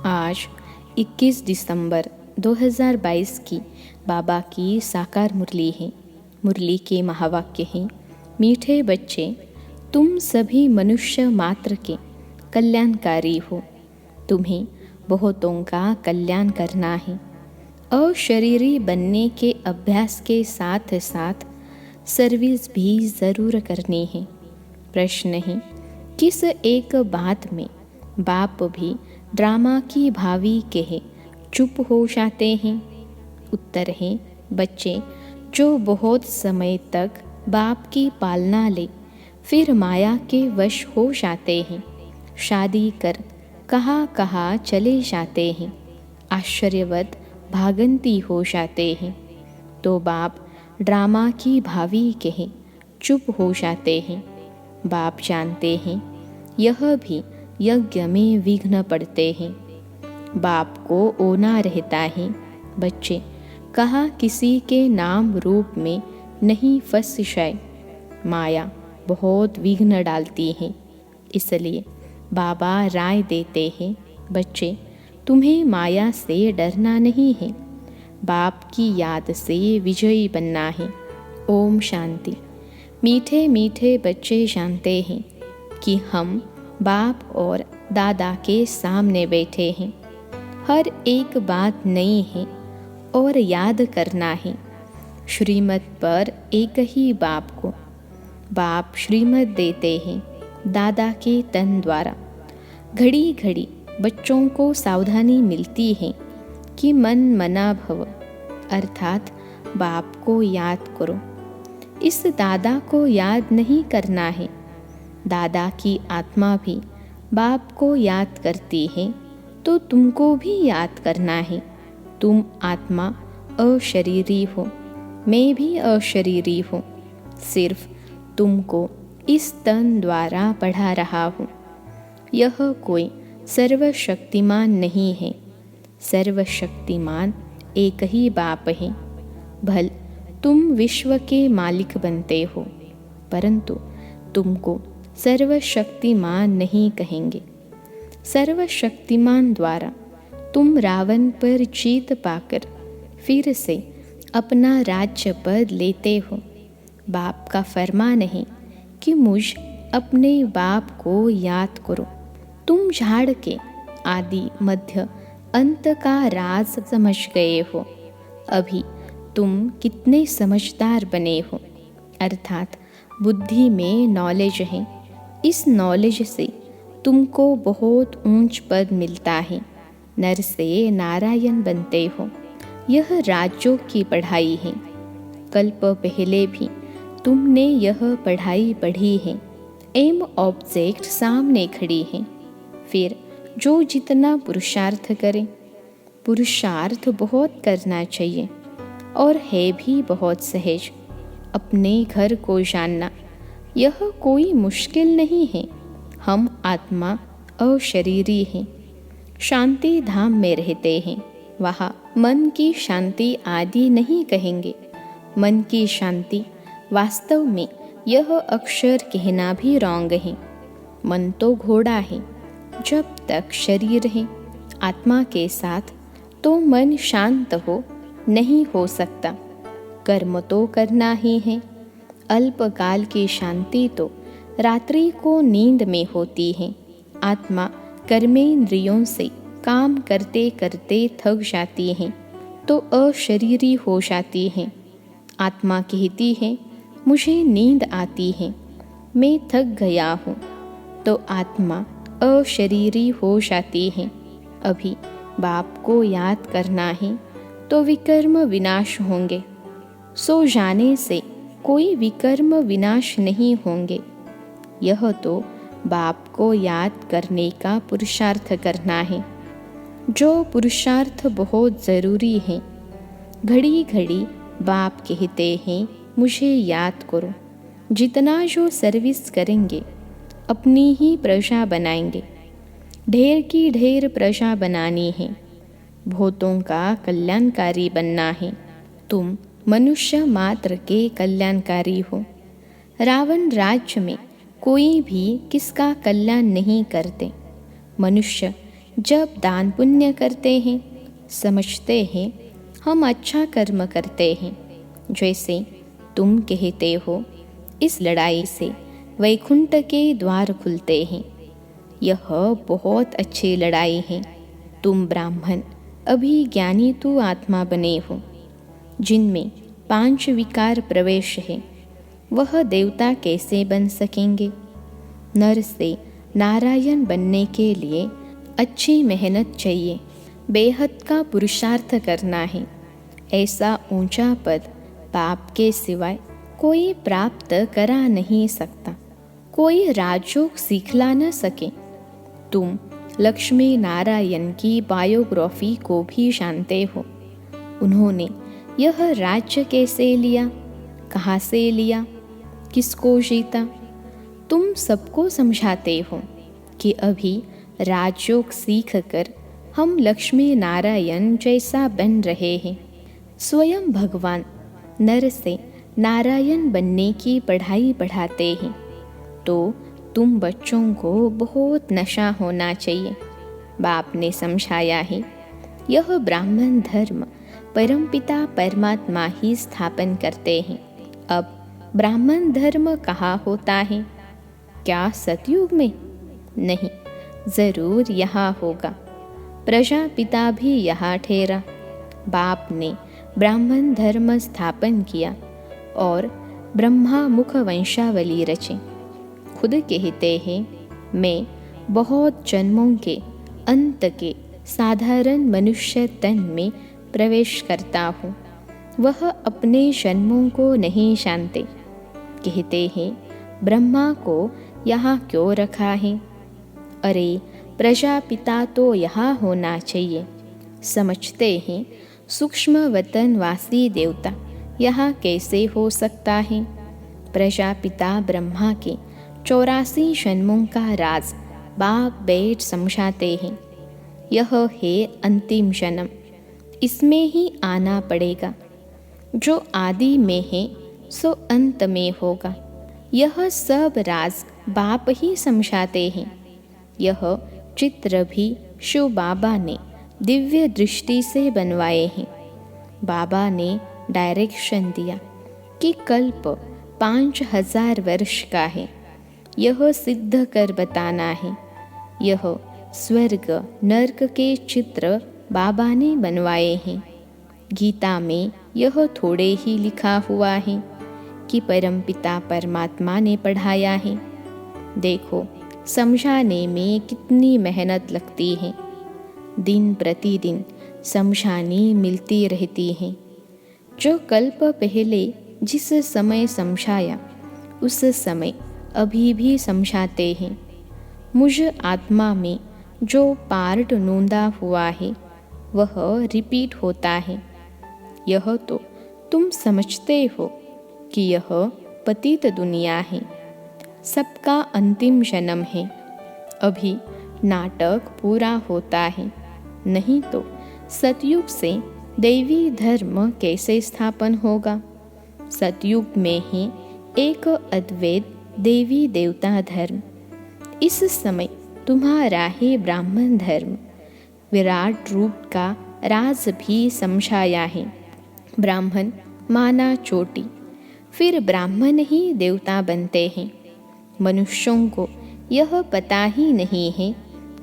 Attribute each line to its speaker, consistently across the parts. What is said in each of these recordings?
Speaker 1: आज 21 दिसंबर 2022 की बाबा की साकार मुरली है। मुरली के महावाक्य हैं, मीठे बच्चे, तुम सभी मनुष्य मात्र के कल्याणकारी हो। तुम्हें बहुतों का कल्याण करना है। अशरीरी बनने के अभ्यास के साथ साथ सर्विस भी ज़रूर करनी है। प्रश्न है, किस एक बात में बाप भी ड्रामा की भावी कहे चुप हो जाते हैं? उत्तर है, बच्चे जो बहुत समय तक बाप की पालना ले फिर माया के वश हो जाते हैं, शादी कर कहाँ कहाँ चले जाते हैं, आश्चर्यवत भागंती हो जाते हैं, तो बाप ड्रामा की भावी कहे चुप हो जाते हैं। बाप जानते हैं यह भी यज्ञ में विघ्न पड़ते हैं। बाप को ओना रहता है, बच्चे कहा किसी के नाम रूप में नहीं फंस जाए। माया बहुत विघ्न डालती है, इसलिए बाबा राय देते हैं, बच्चे तुम्हें माया से डरना नहीं है, बाप की याद से विजयी बनना है। ओम शांति। मीठे मीठे बच्चे जानते हैं कि हम बाप और दादा के सामने बैठे हैं। हर एक बात नई है और याद करना है। श्रीमत पर एक ही बाप को बाप श्रीमत देते हैं दादा के तन द्वारा। घड़ी घड़ी बच्चों को सावधानी मिलती है कि मन मना भव, अर्थात बाप को याद करो। इस दादा को याद नहीं करना है। दादा की आत्मा भी बाप को याद करती है, तो तुमको भी याद करना है। तुम आत्मा अशरीरी हो, मैं भी अशरीरी हूँ। सिर्फ तुमको इस तन द्वारा पढ़ा रहा हूँ। यह कोई सर्वशक्तिमान नहीं है। सर्वशक्तिमान एक ही बाप है। भल तुम विश्व के मालिक बनते हो, परंतु तुमको सर्वशक्तिमान नहीं कहेंगे। सर्वशक्तिमान द्वारा तुम रावण पर जीत पाकर फिर से अपना राज्य पद लेते हो। बाप का फरमान है कि मुझ अपने बाप को याद करो। तुम झाड़ के आदि मध्य अंत का राज समझ गए हो। अभी तुम कितने समझदार बने हो, अर्थात बुद्धि में नॉलेज है। इस नॉलेज से तुमको बहुत ऊंच पद मिलता है। नर से नारायण बनते हो। यह राज्यों की पढ़ाई है। कल्प पहले भी तुमने यह पढ़ाई पढ़ी है। एम ऑब्जेक्ट सामने खड़ी है। फिर जो जितना पुरुषार्थ करे, पुरुषार्थ बहुत करना चाहिए और है भी बहुत सहज। अपने घर को जानना यह कोई मुश्किल नहीं है। हम आत्मा अशरीरी हैं, शांति धाम में रहते हैं। वहाँ मन की शांति आदि नहीं कहेंगे। मन की शांति वास्तव में यह अक्षर कहना भी रॉन्ग है। मन तो घोड़ा है, जब तक शरीर है आत्मा के साथ तो मन शांत हो नहीं हो सकता। कर्म तो करना ही है। अल्पकाल की शांति तो रात्रि को नींद में होती है। आत्मा कर्मेंद्रियों से काम करते करते थक जाती है तो अशरीरी हो जाती है। आत्मा कहती है मुझे नींद आती है, मैं थक गया हूँ, तो आत्मा अशरीरी हो जाती है। अभी बाप को याद करना है तो विकर्म विनाश होंगे। सो जाने से कोई विकर्म विनाश नहीं होंगे। यह तो बाप को याद करने का पुरुषार्थ करना है, जो पुरुषार्थ बहुत ज़रूरी है। घड़ी घड़ी बाप कहते हैं मुझे याद करो। जितना जो सर्विस करेंगे अपनी ही प्रजा बनाएंगे। ढेर की ढेर प्रजा बनानी है। बहुतों का कल्याणकारी बनना है। तुम मनुष्य मात्र के कल्याणकारी हो। रावण राज्य में कोई भी किसका कल्याण नहीं करते। मनुष्य जब दान पुण्य करते हैं, समझते हैं हम अच्छा कर्म करते हैं। जैसे तुम कहते हो, इस लड़ाई से वैकुंठ के द्वार खुलते हैं। यह बहुत अच्छी लड़ाई है। तुम ब्राह्मण अभी ज्ञानी तू आत्मा बने हो, जिनमें 5 विकार प्रवेश है। वह देवता कैसे बन सकेंगे? नर से नारायण बनने के लिए अच्छी मेहनत चाहिए, बेहद का पुरुषार्थ करना है। ऐसा ऊंचा पद पाप के सिवाय कोई प्राप्त करा नहीं सकता, कोई राजयोग सिखला न सके। तुम लक्ष्मी नारायण की बायोग्राफी को भी जानते हो। उन्होंने यह राज्य कैसे लिया, कहाँ से लिया, किसको जीता? तुम सबको समझाते हो कि अभी राजयोग सीख कर हम लक्ष्मी नारायण जैसा बन रहे हैं। स्वयं भगवान नर से नारायण बनने की पढ़ाई पढ़ाते हैं। तो तुम बच्चों को बहुत नशा होना चाहिए। बाप ने समझाया है, यह ब्राह्मण धर्म परमपिता परमात्मा ही स्थापन करते हैं। अब ब्राह्मण धर्म कहाँ होता है? क्या सतयुग में? नहीं, जरूर यहाँ होगा। प्रजापिता भी यहाँ ठहरा। बाप ने ब्राह्मण धर्म स्थापन किया और ब्रह्मा मुख वंशावली रचे। खुद कहते हैं, मैं बहुत जन्मों के अंत के साधारण मनुष्य तन में प्रवेश करता हूँ। वह अपने जन्मों को नहीं जानते। कहते हैं, ब्रह्मा को यहाँ क्यों रखा है? अरे, प्रजापिता तो यहाँ होना चाहिए। समझते हैं, सूक्ष्म वतनवासी देवता यहाँ कैसे हो सकता है? प्रजापिता ब्रह्मा के 84 जन्मों का राज बाप बेट समझाते हैं। यह है अंतिम जन्म, इसमें ही आना पड़ेगा। जो आदि में है सो अंत में होगा। यह सब राज बाप ही समझाते हैं। यह चित्र भी शिव बाबा ने दिव्य दृष्टि से बनवाए हैं। बाबा ने डायरेक्शन दिया कि कल्प 5000 वर्ष का है। यह सिद्ध कर बताना है। यह स्वर्ग नर्क के चित्र बाबा ने बनवाए हैं। गीता में यह थोड़े ही लिखा हुआ है कि परमपिता परमात्मा ने पढ़ाया है। देखो, समझाने में कितनी मेहनत लगती है। दिन प्रतिदिन समझानी मिलती रहती है। जो कल्प पहले जिस समय समझाया, उस समय अभी भी समझाते हैं। मुझ आत्मा में जो पार्ट नोंदा हुआ है, वह रिपीट होता है। यह तो तुम समझते हो कि यह पतित दुनिया है, सबका अंतिम जन्म है। अभी नाटक पूरा होता है, नहीं तो सतयुग से दैवी धर्म कैसे स्थापन होगा? सतयुग में ही एक अद्वैत देवी देवता धर्म। इस समय तुम्हारा ही ब्राह्मण धर्म विराट रूप का राज भी समझाया है। ब्राह्मण माना चोटी, फिर ब्राह्मण ही देवता बनते हैं। मनुष्यों को यह पता ही नहीं है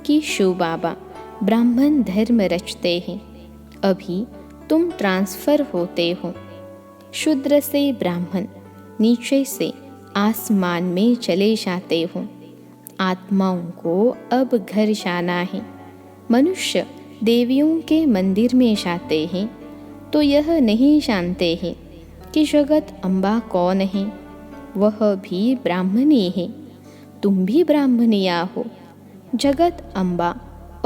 Speaker 1: कि शिव बाबा ब्राह्मण धर्म रचते हैं। अभी तुम ट्रांसफर होते हो, शूद्र से ब्राह्मण, नीचे से आसमान में चले जाते हो। आत्माओं को अब घर जाना है। मनुष्य देवियों के मंदिर में जाते हैं तो यह नहीं जानते हैं कि जगत अम्बा कौन है। वह भी ब्राह्मणी है, तुम भी ब्राह्मणिया हो। जगत अम्बा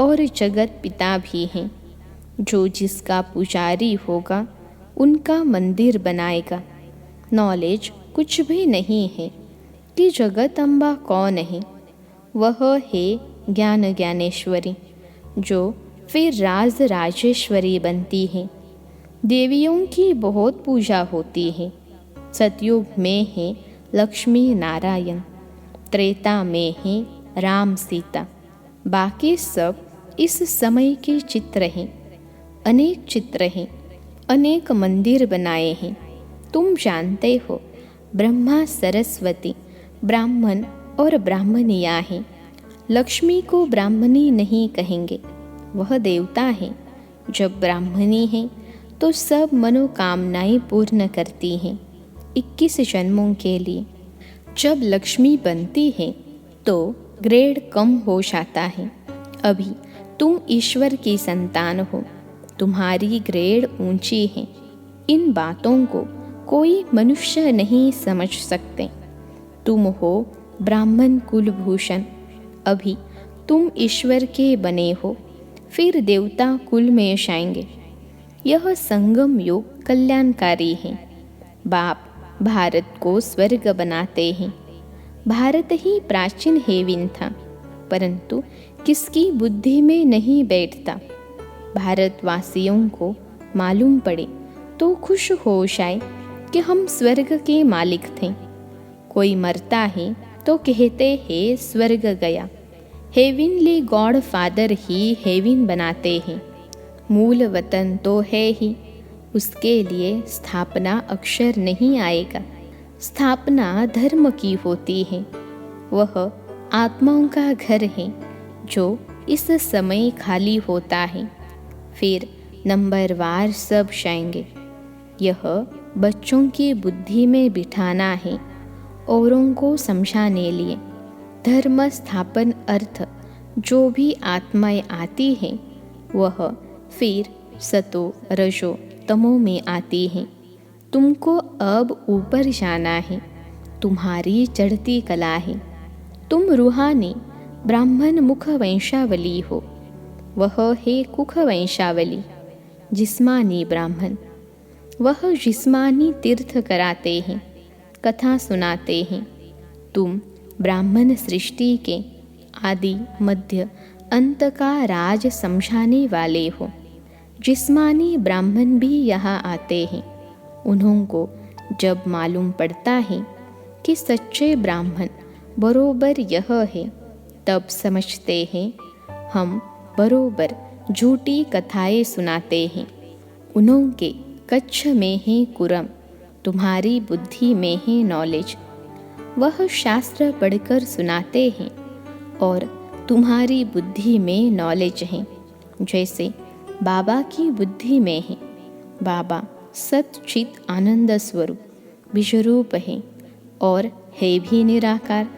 Speaker 1: और जगत पिता भी हैं। जो जिसका पुजारी होगा, उनका मंदिर बनाएगा। नॉलेज कुछ भी नहीं है कि जगत अम्बा कौन है। वह है ज्ञान ज्ञानेश्वरी, जो फिर राज राजेश्वरी बनती है। देवियों की बहुत पूजा होती है। सतयुग में है लक्ष्मी नारायण, त्रेता में है राम सीता, बाकी सब इस समय के चित्र हैं, अनेक चित्र हैं, अनेक मंदिर बनाए हैं। तुम जानते हो ब्रह्मा सरस्वती ब्राह्मण और ब्राह्मणियाँ हैं। लक्ष्मी को ब्राह्मणी नहीं कहेंगे, वह देवता है। जब ब्राह्मणी है तो सब मनोकामनाएं पूर्ण करती हैं 21 जन्मों के लिए। जब लक्ष्मी बनती है तो ग्रेड कम हो जाता है। अभी तुम ईश्वर की संतान हो, तुम्हारी ग्रेड ऊंची है। इन बातों को कोई मनुष्य नहीं समझ सकते। तुम हो ब्राह्मण कुलभूषण, अभी तुम ईश्वर के बने हो, फिर देवता कुल में जाएंगे। यह संगम युग कल्याणकारी है। बाप भारत को स्वर्ग बनाते हैं। भारत ही प्राचीन हेविन था, परंतु किसकी बुद्धि में नहीं बैठता। भारतवासियों को मालूम पड़े तो खुश हो जाए कि हम स्वर्ग के मालिक थे। कोई मरता है तो कहते हैं स्वर्ग गया। हेविनली गॉड फादर ही हेविन बनाते हैं। मूल वतन तो है ही, उसके लिए स्थापना अक्षर नहीं आएगा। स्थापना धर्म की होती है। वह आत्माओं का घर है जो इस समय खाली होता है। फिर नंबरवार सब जाएंगे। यह बच्चों की बुद्धि में बिठाना है, औरों को समझाने लिए। धर्म स्थापन अर्थ जो भी आत्माएं आती हैं वह फिर सतो रजो तमो में आती हैं। तुमको अब ऊपर जाना है, तुम्हारी चढ़ती कला है। तुम रूहानी ब्राह्मण मुख वंशावली हो, वह है कुख वंशावली। जिस्मानी ब्राह्मण, वह जिस्मानी तीर्थ कराते हैं, कथा सुनाते हैं। तुम ब्राह्मण सृष्टि के आदि मध्य अंत का राज समझाने वाले हो। जिस्मानी ब्राह्मण भी यहाँ आते हैं। उन्हों को जब मालूम पड़ता है कि सच्चे ब्राह्मण बरोबर यह है, तब समझते हैं हम बरोबर झूठी कथाएं सुनाते हैं। उन्हों के कच्छ में है कुरम, तुम्हारी बुद्धि में है नॉलेज। वह शास्त्र पढ़कर सुनाते हैं और तुम्हारी बुद्धि में नॉलेज है। जैसे बाबा की बुद्धि में है। बाबा सच्चित आनंद स्वरूप विश्वरूप है और है भी निराकार।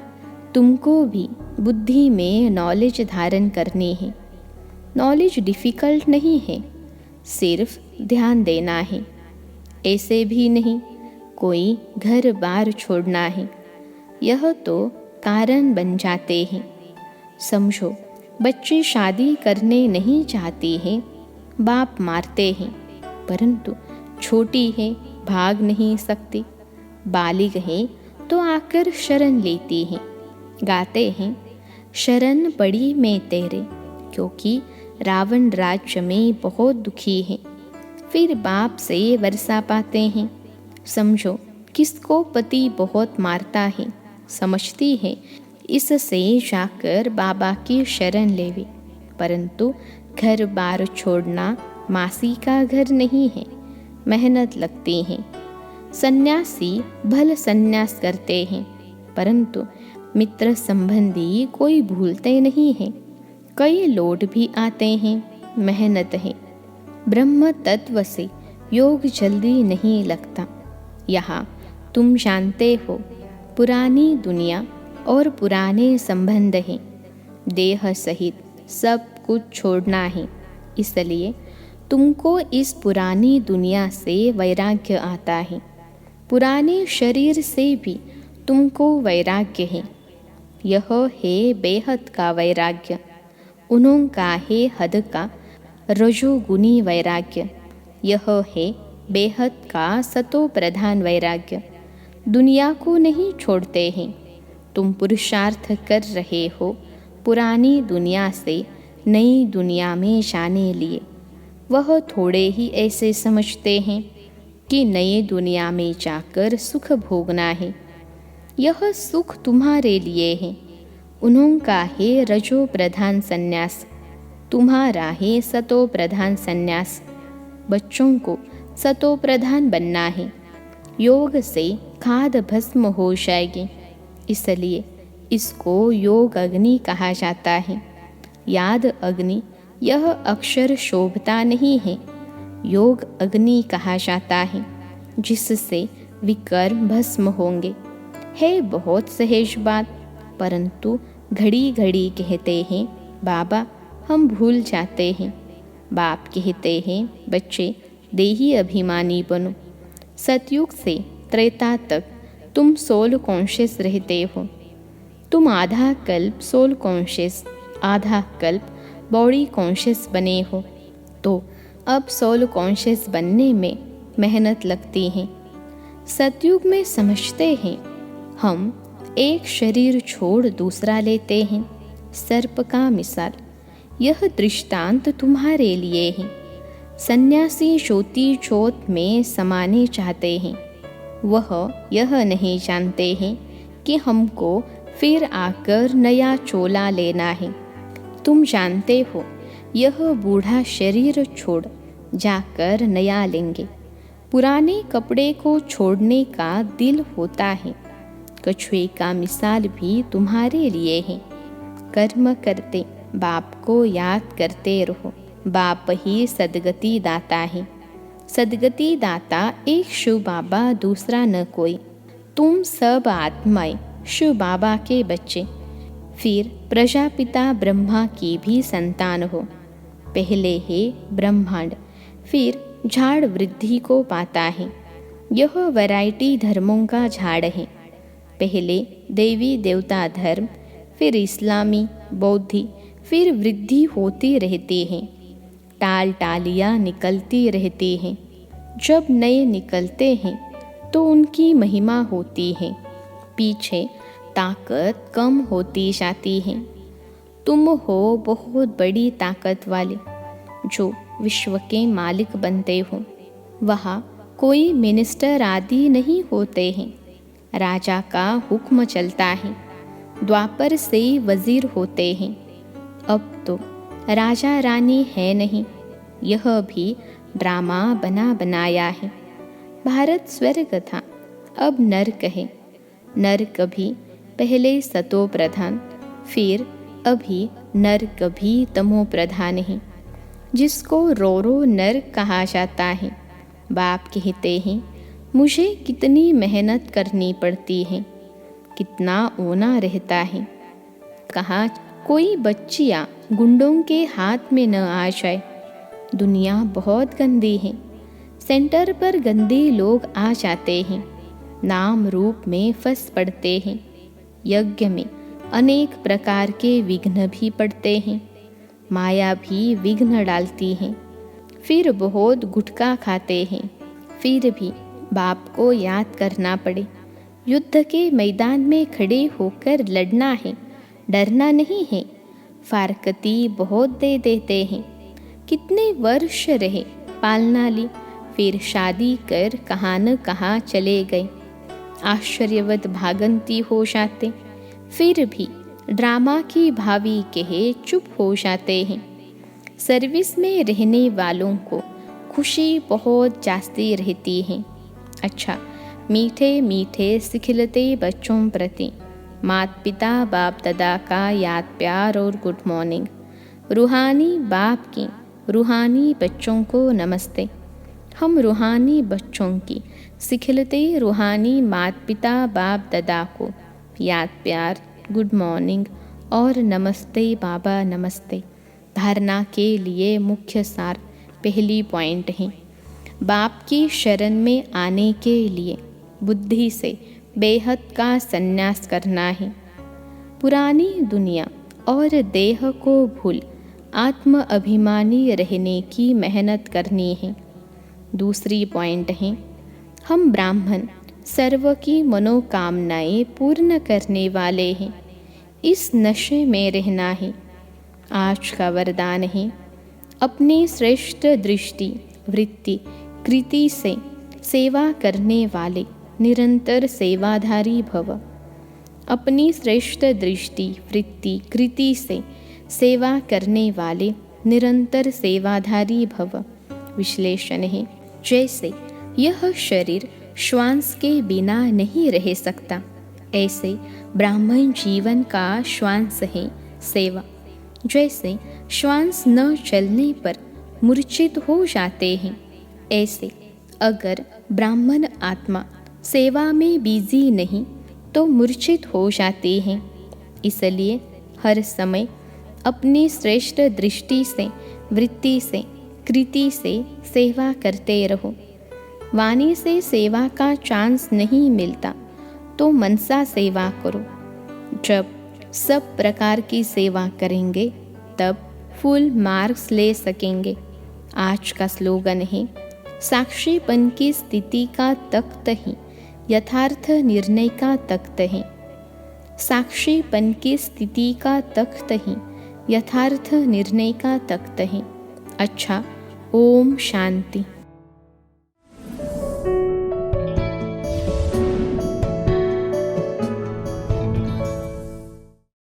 Speaker 1: तुमको भी बुद्धि में नॉलेज धारण करनी है। नॉलेज डिफ़िकल्ट नहीं है, सिर्फ ध्यान देना है। ऐसे भी नहीं कोई घर बार छोड़ना है, यह तो कारण बन जाते हैं। समझो, बच्चे शादी करने नहीं चाहती हैं, बाप मारते हैं, परंतु छोटी है भाग नहीं सकती। बालिग है तो आकर शरण लेती हैं, गाते हैं शरण पड़ी मैं तेरे, क्योंकि रावण राज्य में बहुत दुखी है। फिर बाप से वर्षा पाते हैं। समझो, किसको पति बहुत मारता है, समझती है इससे जाकर बाबा की शरण लेवे। परंतु घर बार छोड़ना मासी का घर नहीं है, मेहनत लगती है। सन्यासी भल सन्यास करते हैं, परंतु मित्र संबंधी कोई भूलते नहीं हैं। कई लोट भी आते हैं, मेहनत है। ब्रह्म तत्व से योग जल्दी नहीं लगता। यहाँ तुम जानते हो पुरानी दुनिया और पुराने संबंध हैं। देह सहित सब कुछ छोड़ना है, इसलिए तुमको इस पुरानी दुनिया से वैराग्य आता है। पुराने शरीर से भी तुमको वैराग्य है। यह है बेहद का वैराग्य। उन्हों का है हद का रजोगुनी वैराग्य। यह है बेहद का सतो प्रधान वैराग्य। दुनिया को नहीं छोड़ते हैं। तुम पुरुषार्थ कर रहे हो पुरानी दुनिया से नई दुनिया में जाने लिए। वह थोड़े ही ऐसे समझते हैं कि नई दुनिया में जाकर सुख भोगना है। यह सुख तुम्हारे लिए है। उन्हों का है रजो प्रधान संन्यास। तुम्हारा है सतो प्रधान संन्यास। बच्चों को सतो प्रधान बनना है। योग से खाद भस्म हो जाएगी, इसलिए इसको योग अग्नि कहा जाता है। याद अग्नि यह अक्षर शोभता नहीं है, योग अग्नि कहा जाता है, जिससे विकर्म भस्म होंगे। है बहुत सहज बात, परंतु घड़ी घड़ी कहते हैं बाबा हम भूल जाते हैं। बाप कहते हैं बच्चे देही अभिमानी बनो। सतयुग से त्रेता तक तुम सोल कॉन्शियस रहते हो। तुम आधा कल्प सोल कॉन्शियस, आधा कल्प बॉडी कॉन्शियस बने हो, तो अब सोल कॉन्शियस बनने में मेहनत लगती है। सतयुग में समझते हैं हम एक शरीर छोड़ दूसरा लेते हैं। सर्प का मिसाल, यह दृष्टांत तुम्हारे लिए है। सन्यासी ज्योति ज्योत में समाने चाहते हैं, वह यह नहीं जानते हैं कि हमको फिर आकर नया चोला लेना है। तुम जानते हो यह बूढ़ा शरीर छोड़ जाकर नया लेंगे। पुराने कपड़े को छोड़ने का दिल होता है। कछुए का मिसाल भी तुम्हारे लिए है। कर्म करते बाप को याद करते रहो। बाप ही सदगति दाता है। सदगति दाता एक शिव बाबा, दूसरा न कोई। तुम सब आत्माएं शिव बाबा के बच्चे, फिर प्रजापिता ब्रह्मा की भी संतान हो। पहले है ब्रह्मांड, फिर झाड़ वृद्धि को पाता है। यह वैरायटी धर्मों का झाड़ है। पहले देवी देवता धर्म, फिर इस्लामी, बौद्धी, फिर वृद्धि होती रहती है। टाल टालियाँ निकलती रहती हैं। जब नए निकलते हैं तो उनकी महिमा होती है, पीछे ताकत कम होती जाती है। तुम हो बहुत बड़ी ताकत वाले, जो विश्व के मालिक बनते हो। वहाँ कोई मिनिस्टर आदि नहीं होते हैं, राजा का हुक्म चलता है। द्वापर से वजीर होते हैं। अब तो राजा रानी है नहीं, यह भी ड्रामा बना बनाया है। भारत स्वर्ग था, अब नर्क है। नर्क भी पहले सतो प्रधान, फिर अभी नर्क भी तमो प्रधान है, जिसको रोरो नर्क कहा जाता है। बाप कहते हैं मुझे कितनी मेहनत करनी पड़ती है, कितना ओना रहता है। कहाँ कोई बच्चियाँ गुंडों के हाथ में न आ जाए। दुनिया बहुत गंदी है। सेंटर पर गंदे लोग आ जाते हैं, नाम रूप में फंस पड़ते हैं। यज्ञ में अनेक प्रकार के विघ्न भी पड़ते हैं। माया भी विघ्न डालती है। फिर बहुत गुटखा खाते हैं, फिर भी बाप को याद करना पड़े। युद्ध के मैदान में खड़े होकर लड़ना है, डरना नहीं है। फारकती बहुत दे देते हैं। कितने वर्ष रहे, पालना ली, फिर शादी कर कहाँ न कहाँ चले गए। आश्चर्यवत भागंती हो जाते, फिर भी ड्रामा की भावी कहे चुप हो जाते हैं। सर्विस में रहने वालों को खुशी बहुत जास्ती रहती है। अच्छा, मीठे मीठे सिखलते बच्चों प्रति माता पिता बाप दादा का याद प्यार और गुड मॉर्निंग। रूहानी बाप की रूहानी बच्चों को नमस्ते। हम रूहानी बच्चों की सिखलते रूहानी माता पिता बाप दादा को याद प्यार, गुड मॉर्निंग और नमस्ते बाबा नमस्ते। धारणा के लिए मुख्य सार पहली पॉइंट है, बाप की शरण में आने के लिए बुद्धि से बेहद का संन्यास करना है। पुरानी दुनिया और देह को भूल आत्म अभिमानी रहने की मेहनत करनी है। दूसरी पॉइंट है, हम ब्राह्मण सर्व की मनोकामनाएं पूर्ण करने वाले हैं। इस नशे में रहना है। आज का वरदान है, अपनी श्रेष्ठ दृष्टि वृत्ति कृति से सेवा करने वाले निरंतर सेवाधारी भव। अपनी श्रेष्ठ दृष्टि वृत्ति कृति से सेवा करने वाले निरंतर सेवाधारी भव। विश्लेषण है, जैसे यह शरीर श्वास के बिना नहीं रह सकता, ऐसे ब्राह्मण जीवन का श्वास है सेवा। जैसे श्वास न चलने पर मूर्छित हो जाते हैं, ऐसे अगर ब्राह्मण आत्मा सेवा में बिजी नहीं तो मूर्छित हो जाते हैं। इसलिए हर समय अपनी श्रेष्ठ दृष्टि से, वृत्ति से, कृति से सेवा करते रहो। वाणी से सेवा का चांस नहीं मिलता तो मनसा सेवा करो। जब सब प्रकार की सेवा करेंगे तब फुल मार्क्स ले सकेंगे। आज का स्लोगन है, साक्षीपन की स्थिति का तख्त ही यथार्थ निर्णय का तख्त है। साक्षीपन की स्थिति का तख्त ही यथार्थ निर्णय का तख्त है। अच्छा, ओम शांति।